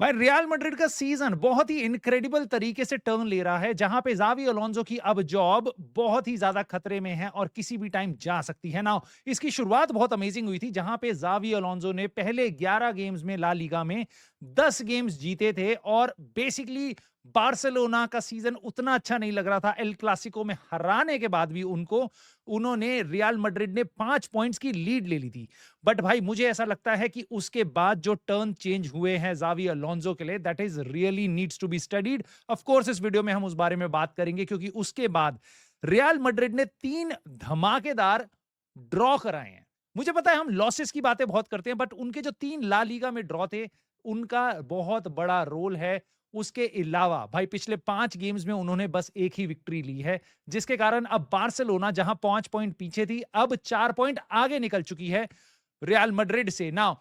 भाई real Madrid का season बहुत ही इनक्रेडिबल तरीके से टर्न ले रहा है, जहां पे जावी अलोंसो की अब जॉब बहुत ही ज्यादा खतरे में है और किसी भी टाइम जा सकती है ना। इसकी शुरुआत बहुत अमेजिंग हुई थी, जहां पे जावी अलोंसो ने पहले 11 गेम्स में ला लीगा में 10 गेम्स जीते थे और बेसिकली बार्सिलोना का सीजन उतना अच्छा नहीं लग रहा था। एल क्लासिको में हराने के बाद भी उन्होंने रियल मैड्रिड ने 5 पॉइंट्स की लीड ले ली थी। बट भाई मुझे ऐसा लगता है कि उसके बाद जो टर्न चेंज हुए हैं जावी अलोंसो के लिए, that is really needs to be studied. Of course इस वीडियो में हम उस बारे में बात करेंगे, क्योंकि उसके बाद रियल मैड्रिड ने 3 धमाकेदार ड्रॉ कराए हैं। मुझे पता है हम लॉसेस की बातें बहुत करते हैं, बट उनके जो 3 ला लीगा में ड्रॉ थे, उनका बहुत बड़ा रोल है। उसके अलावा भाई पिछले 5 गेम्स में उन्होंने बस एक ही विक्ट्री ली है, जिसके कारण अब बार्सिलोना जहां 5 पॉइंट पीछे थी, अब 4 पॉइंट आगे निकल चुकी है रियल मैड्रिड से। नाउ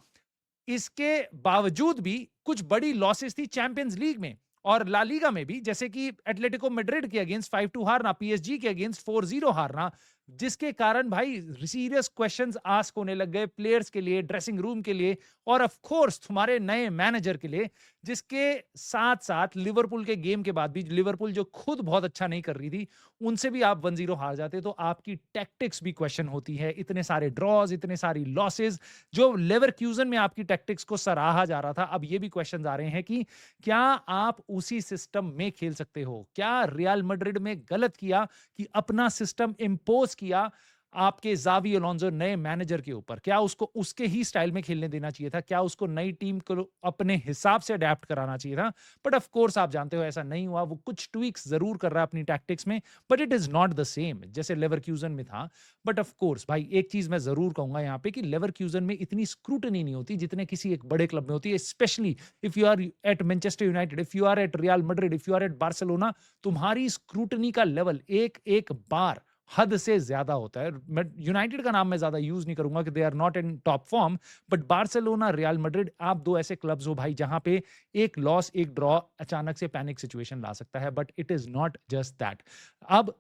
इसके बावजूद भी कुछ बड़ी लॉसेस थी चैंपियंस लीग में और ला लीगा में भी, जैसे कि एटलेटिको मैड्रिड के अगेंस्ट 5-2 हारना, पीएसजी के अगेंस्ट 4-0 हारना, जिसके कारण भाई सीरियस क्वेश्चंस आस्क होने लग गए प्लेयर्स के लिए, ड्रेसिंग रूम के लिए और ऑफ कोर्स तुम्हारे नए मैनेजर के लिए। जिसके साथ साथ लिवरपूल के गेम के बाद भी, लिवरपूल जो खुद बहुत अच्छा नहीं कर रही थी, उनसे भी आप 1-0 हार जाते, तो आपकी टैक्टिक्स भी क्वेश्चन होती है। इतने सारे ड्रॉज, इतने सारी लॉसेस, जो लेवरक्यूजन में आपकी टैक्टिक्स को सराहा जा रहा था, अब ये भी क्वेश्चन आ रहे हैं कि क्या आप उसी सिस्टम में खेल सकते हो? क्या रियल मैड्रिड में गलत किया कि अपना सिस्टम इंपोज किया आपके जावी अलोंसो नए मैनेजर के ऊपर? क्या उसको उसके ही स्टाइल में खेलने देना चाहिए था? क्या उसको नई टीम को अपने हिसाब से अडेप्ट कराना चाहिए था? बट ऑफ कोर्स आप जानते हो ऐसा नहीं हुआ। वो कुछ ट्वीक्स जरूर कर रहा है अपनी टैक्टिक्स में, but it is not the same जैसे लेवरक्यूजन में था। बट ऑफ कोर्स भाई एक चीज मैं जरूर कहूंगा यहाँ पे कि लेवरक्यूजन में इतनी स्क्रूटनी नहीं होती जितने किसी एक बड़े क्लब में होती है, specially if you are at Manchester United, if you are at Real Madrid, if you are at Barcelona. तुम्हारी स्क्रूटनी का लेवल एक एक बार हद से ज्यादा होता है। मैं यूनाइटेड का नाम मैं ज्यादा यूज नहीं करूंगा कि they are not in top form, but Barcelona, Real Madrid, आप दो ऐसे क्लब्स हो भाई जहां पे एक लॉस, एक ड्रॉ अचानक से पैनिक सिचुएशन ला सकता है। But it is not just that. अब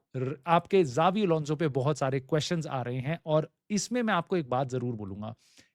आपके जावी अलोंसो पे बहुत सारे क्वेश्चंस आ रहे हैं और इसमें मैं आपको एक बात जरूर बोलूंगा,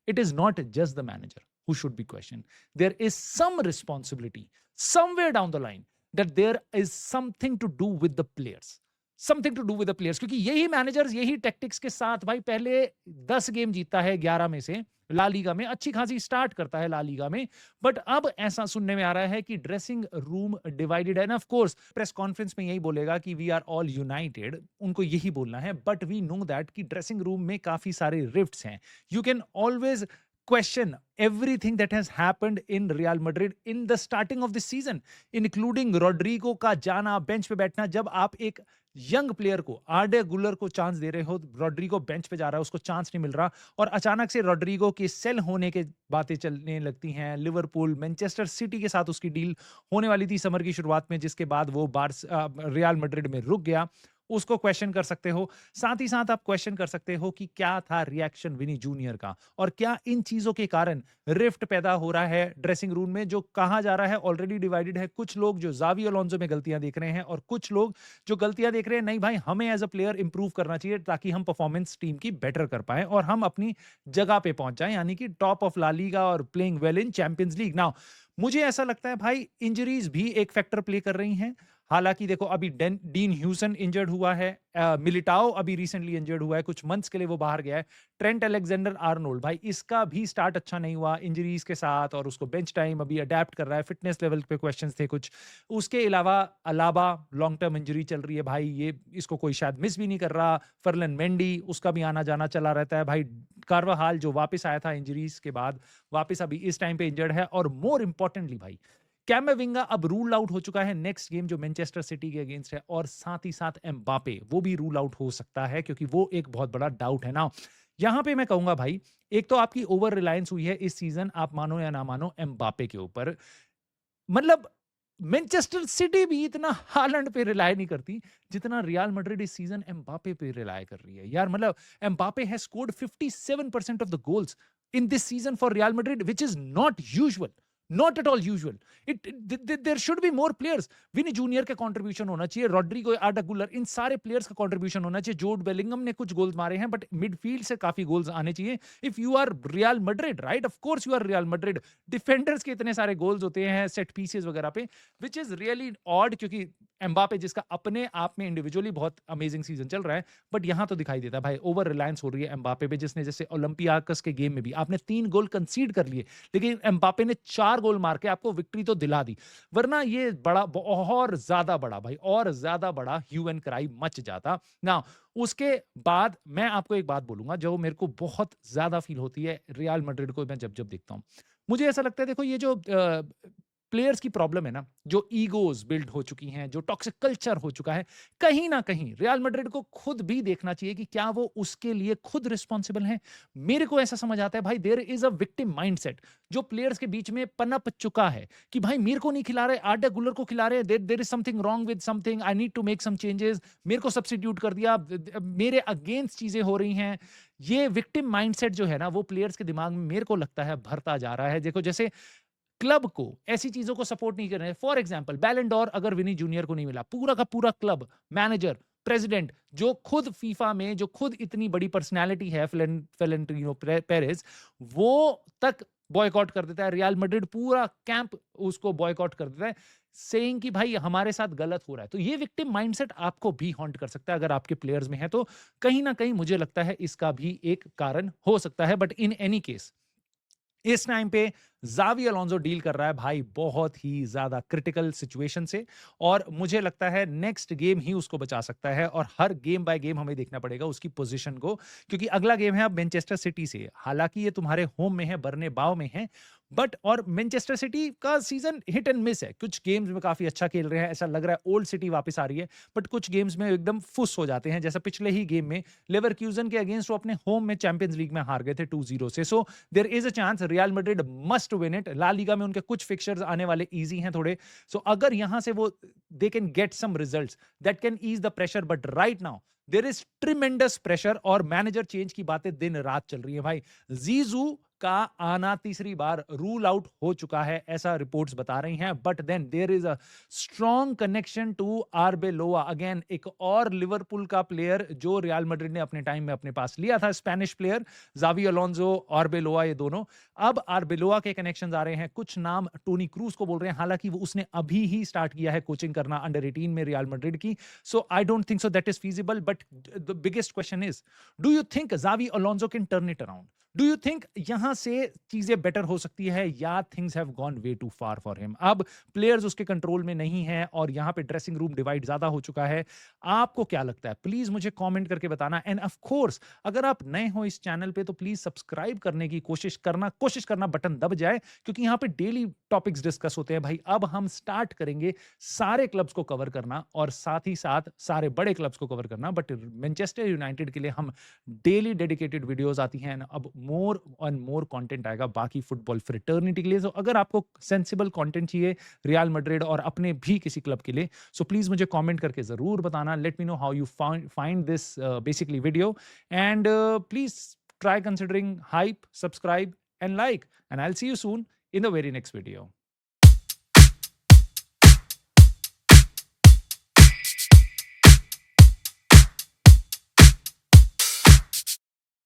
it is not just the manager who should be questioned. There is some responsibility somewhere down the line that there is something to do with the players. Something to do with the players, क्योंकि यही managers यही tactics के साथ भाई पहले 10 game जीतता है 11 में से, ला लीगा में अच्छी खासी स्टार्ट करता है ला लीगा में। बट अब ऐसा सुनने में आ रहा है कि ड्रेसिंग रूम डिवाइडेड है। ऑफ कोर्स प्रेस कॉन्फ्रेंस में यही बोलेगा कि वी आर ऑल यूनाइटेड, उनको यही बोलना है, बट वी नो दैट कि ड्रेसिंग रूम में काफी सारे रिफ्ट्स हैं। You can always question everything that has happened in Real Madrid in the starting of the season, including Rodrigo का जाना, बेंच पे बैठना। जब आप एक यंग प्लेयर को, आर्डे गुलर को चांस दे रहे हो, रोड्रिगो बेंच पे जा रहा है, उसको चांस नहीं मिल रहा और अचानक से रोड्रिगो के सेल होने के बातें चलने लगती हैं। लिवरपूल, मैनचेस्टर सिटी के साथ उसकी डील होने वाली थी समर की शुरुआत में, जिसके बाद वो रियल मैड्रिड में रुक गया। उसको क्वेश्चन कर सकते हो। साथ ही साथ आप क्वेश्चन कर सकते हो कि क्या था रिएक्शन विनी जूनियर का, और क्या इन चीजों के कारण रिफ्ट पैदा हो रहा है ड्रेसिंग रूम में, जो कहा जा रहा है ऑलरेडी डिवाइडेड है। कुछ लोग जो जावी अलोंसो में गलतियां देख रहे हैं और कुछ लोग जो गलतियां देख रहे हैं नहीं भाई हमें एज अ प्लेयर इंप्रूव करना चाहिए ताकि हम परफॉर्मेंस टीम की बेटर कर पाए और हम अपनी जगह पे पहुंच जाएं, यानी कि टॉप ऑफ ला लीगा और playing well in champions league. Now मुझे ऐसा लगता है भाई इंजरीज भी एक फैक्टर प्ले कर रही हैं। हालांकि देखो अभी डीन ह्यूसन इंजर्ड हुआ है, मिलिटाओ अभी रिसेंटली इंजर्ड हुआ है, कुछ मंथ्स के लिए वो बाहर गया है। ट्रेंट अलेक्जेंडर आर्नोल्ड भाई इसका भी स्टार्ट अच्छा नहीं हुआ इंजरीज के साथ और उसको बेंच टाइम अभी अडेप्ट कर रहा है, फिटनेस लेवल पे क्वेश्चंस थे कुछ। उसके अलावा अलाबा लॉन्ग टर्म इंजरी चल रही है भाई, ये इसको कोई शायद मिस भी नहीं कर रहा। फर्लन मेंडी उसका भी आना जाना चला रहता है भाई। कार्वाहाल जो वापस आया था इंजरीज के बाद, वापस अभी इस टाइम पे इंजर्ड है। और मोर इंपॉर्टेंटली भाई कैमेविंगा अब रूल आउट हो चुका है नेक्स्ट गेम जो मैनचेस्टर सिटी के अगेंस्ट है, और साथ ही साथ एम्बापे वो भी रूल आउट हो सकता है क्योंकि वो एक बहुत बड़ा डाउट है ना। यहां पे मैं कहूंगा भाई एक तो आपकी ओवर रिलायंस हुई है इस सीजन, आप मानो या ना मानो, एम्बापे के ऊपर। मतलब मैनचेस्टर सिटी भी इतना हालैंड पे रिलाय नहीं करती जितना रियल मैड्रिड इस सीजन एम्बापे पे रिलाय कर रही है यार। मतलब Mbappe has scored 57% of the goals in this season for Real Madrid, which is not usual. Not at all usual. There should be more players. Vini Junior का contribution होना चाहिए, Rodrigo, आर्दा गुलर, इन सारे प्लेयर्स का कंट्रीब्यूशन होना चाहिए। जोड Bellingham ने कुछ गोल्स मारे हैं, बट मिडफील्ड से काफी गोल्स आने चाहिए। If you are Real Madrid, right, of course you are Real Madrid, defenders के इतने सारे गोल्स होते हैं सेट पीसेस वगैरह पे, विच इज रियली ऑड, क्योंकि एम्बापे जिसका अपने आप में इंडिविजुअली बहुत अमेजिंग सीजन चल रहा है, बट यहां तो दिखाई देता है भाई ओवर रिलायंस हो रही है एम्बापे पे, जिसने जैसे ओलंपियाकस के गेम में भी आपने 3 गोल कंसीड कर लिए, लेकिन एम्बापे ने 4 गोल मार के आपको विक्ट्री तो दिला दी। वरना ये बड़ा और ज्यादा बड़ा भाई, और ज्यादा बड़ा ह्यू एंड क्राई मच जाता ना। उसके बाद मैं आपको एक बात बोलूंगा जो मेरे को बहुत ज्यादा फील होती है रियल मैड्रिड को मैं जब जब देखता हूं। मुझे ऐसा लगता है, देखो ये जो प्लेयर्स की प्रॉब्लम है ना, जो ईगोज बिल्ड हो चुकी हैं, जो टॉक्सिक कल्चर हो चुका है, कहीं ना कहीं रियल मैड्रिड को खुद भी देखना चाहिए कि क्या वो उसके लिए खुद रिस्पॉन्सिबल हैं। मेरे को ऐसा समझ आता है भाई, there is a victim mindset जो प्लेयर्स के बीच में पनप चुका है कि भाई मेरे को नहीं खिला रहे, आर्डा गुलर को खिला रहे, there is something wrong with something, I need to make some changes, मेरे को सब्स्टिट्यूट कर दिया, मेरे अगेंस्ट चीजें हो रही हैं। ये विक्टिम माइंडसेट जो है ना, वो प्लेयर्स के दिमाग में मेरे को लगता है भरता जा रहा है। देखो जैसे क्लब को ऐसी चीजों को सपोर्ट नहीं कर रहे हैं। फॉर एग्जांपल बैलन डोर अगर विनी जूनियर को नहीं मिला, पूरा का पूरा क्लब, मैनेजर, प्रेसिडेंट, जो खुद फीफा में जो खुद इतनी बड़ी पर्सनालिटी है, फ्लोरेंटिनो पेरेज, वो तक बॉयकॉट कर देता है। रियल मैड्रिड पूरा कैंप उसको बॉयकॉट कर देता है, सेइंग कि भाई हमारे साथ गलत हो रहा है। तो ये विक्टिम माइंडसेट आपको भी हॉन्ट कर सकता है अगर आपके प्लेयर्स में है, तो कहीं ना कहीं मुझे लगता है इसका भी एक कारण हो सकता है। बट इन एनी केस इस टाइम पे ज़ावी अलोंसो डील कर रहा है भाई बहुत ही ज़्यादा क्रिटिकल सिचुएशन से, और मुझे लगता है नेक्स्ट गेम ही उसको बचा सकता है। और हर गेम बाय गेम हमें देखना पड़ेगा उसकी पोजीशन को, क्योंकि अगला गेम है अब मैनचेस्टर सिटी से। हालांकि ये तुम्हारे होम में है, बर्नेबाउ में है, बट और मैनचेस्टर सिटी का सीजन हिट एंड मिस है। कुछ गेम्स में काफी अच्छा खेल रहे हैं, ऐसा लग रहा है ओल्ड सिटी वापस आ रही है, बट कुछ गेम्स में एकदम फुस हो जाते हैं, जैसा पिछले ही गेम में लेवरक्यूजन के अगेंस्ट वो अपने होम में चैंपियंस लीग में हार गए थे 2-0 से। So there is a chance Real Madrid must win it. La Liga में उनके कुछ फिक्चर्स आने वाले इजी हैं थोड़े, सो अगर यहां से वो they can get some results that can ease the pressure, but right now there is tremendous pressure. और मैनेजर चेंज की बातें दिन रात चल रही है भाई। जीजू का आना तीसरी बार रूल आउट हो चुका है, ऐसा रिपोर्ट्स बता रही हैं, but then there is a strong connection to Arbeloa. Again एक और लिवरपूल का प्लेयर जो रियल मैड्रिड ने अपने टाइम में अपने पास लिया था, स्पेनिश प्लेयर ज़ावी अलोंसो, आर्बेलोआ, ये दोनों। अब आर्बेलोआ के कनेक्शंस आ रहे हैं, कुछ नाम टोनी क्रूज को बोल रहे हैं, हालांकि वो उसने अभी ही स्टार्ट किया है कोचिंग करना अंडर 18 में रियल मैड्रिड की। So I don't think so that is feasible, but the biggest question is, do you think ज़ावी Alonso can turn it around? Do you think यहां से चीजें बेटर हो सकती है, या things have gone way too far for him? अब players उसके कंट्रोल में नहीं है और यहां पे ड्रेसिंग रूम डिवाइड ज्यादा हो चुका है। आपको क्या लगता है? प्लीज मुझे कमेंट करके बताना। एंड ऑफ कोर्स अगर आप नए हो इस चैनल पे तो प्लीज सब्सक्राइब करने की कोशिश करना, बटन दब जाए, क्योंकि यहां पे डेली टॉपिक्स डिस्कस होते हैं भाई। अब हम स्टार्ट करेंगे सारे क्लब्स को कवर करना और साथ ही साथ सारे बड़े क्लब्स को कवर करना, बट मैनचेस्टर यूनाइटेड के लिए हम डेली डेडिकेटेड वीडियोस आती हैं, अब मोर एंड मोर कंटेंट आएगा बाकी फुटबॉल फ्रेटर्निटी के लिए। तो अगर आपको सेंसिबल कंटेंट चाहिए रियल मैड्रिड और अपने भी किसी क्लब के लिए, सो प्लीज मुझे कमेंट करके जरूर बताना। Let me know how you find this basically video, and please try considering hype, subscribe and like, and I'll see you soon in the very next video.